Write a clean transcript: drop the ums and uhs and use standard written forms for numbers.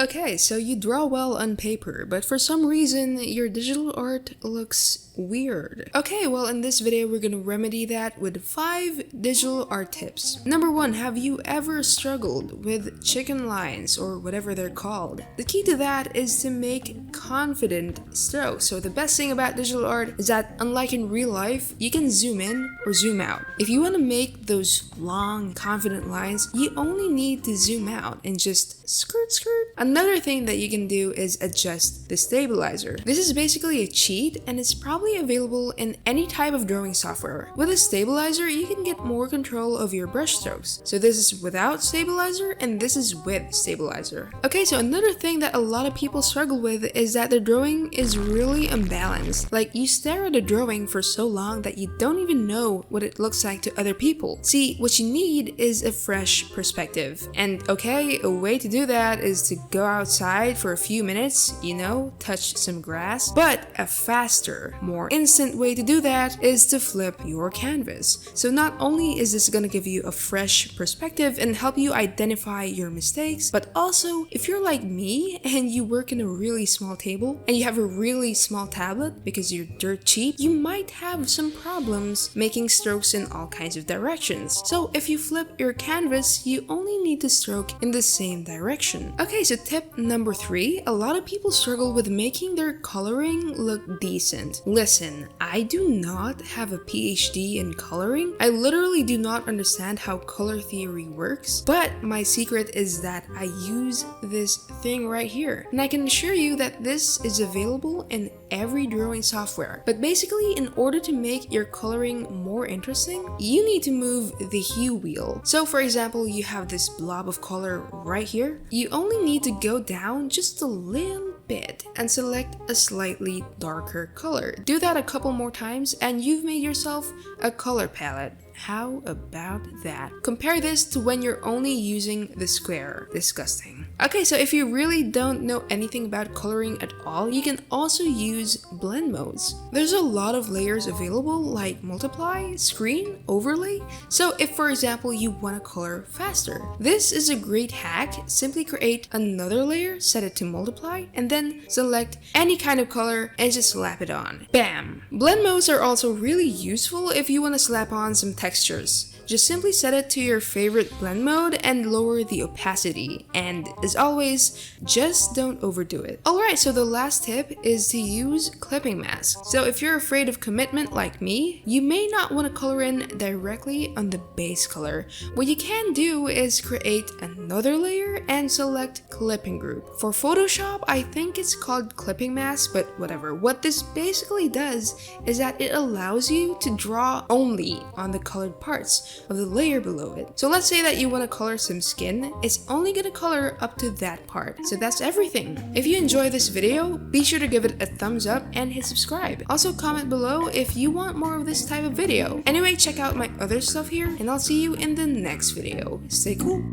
Okay, so you draw well on paper, but for some reason, your digital art looks weird. Okay, well in this video we're gonna remedy that with 5 digital art tips. Number 1, have you ever struggled with chicken lines or whatever they're called? The key to that is to make confident strokes. So the best thing about digital art is that unlike in real life, you can zoom in or zoom out. If you want to make those long confident lines, you only need to zoom out and just skirt. Another thing that you can do is adjust the stabilizer. This is basically a cheat and it's probably available in any type of drawing software. With a stabilizer, you can get more control of your brush strokes. So this is without stabilizer and this is with stabilizer. Okay, so another thing that a lot of people struggle with is that the drawing is really unbalanced. Like you stare at a drawing for so long that you don't even know what it looks like to other people. See, what you need is a fresh perspective. And okay, a way to do that is to go outside for a few minutes, touch some grass. But a faster, more instant way to do that is to flip your canvas. So not only is this gonna give you a fresh perspective and help you identify your mistakes, but also if you're like me and you work in a really small table and you have a really small tablet because you're dirt cheap, you might have some problems making strokes in all kinds of directions. So if you flip your canvas, you only need to stroke in the same direction. Okay, so tip number 3, a lot of people struggle with making their coloring look decent. Listen, I do not have a PhD in coloring. I literally do not understand how color theory works, but my secret is that I use this thing right here. And I can assure you that this is available in every drawing software. But basically, in order to make your coloring more interesting, you need to move the hue wheel. So for example, you have this blob of color right here. You only need to go down just a little bit and select a slightly darker color. Do that a couple more times and you've made yourself a color palette. How about that? Compare this to when you're only using the square. Disgusting. Okay, so if you really don't know anything about coloring at all, you can also use blend modes. There's a lot of layers available like multiply, screen, overlay. So if for example you want to color faster, this is a great hack. Simply create another layer, set it to multiply, and then select any kind of color and just slap it on. Bam! Blend modes are also really useful if you want to slap on some textures. Just simply set it to your favorite blend mode and lower the opacity. And as always, just don't overdo it. Alright, so the last tip is to use clipping masks. So if you're afraid of commitment like me, you may not want to color in directly on the base color. What you can do is create another layer and select clipping group. For Photoshop, I think it's called clipping mask, but whatever. What this basically does is that it allows you to draw only on the colored parts of the layer below it. So let's say that you want to color some skin, it's only going to color up to that part. So that's everything. If you enjoy this video, be sure to give it a thumbs up and hit subscribe. Also comment below if you want more of this type of video. Anyway, check out my other stuff here and I'll see you in the next video. Stay cool.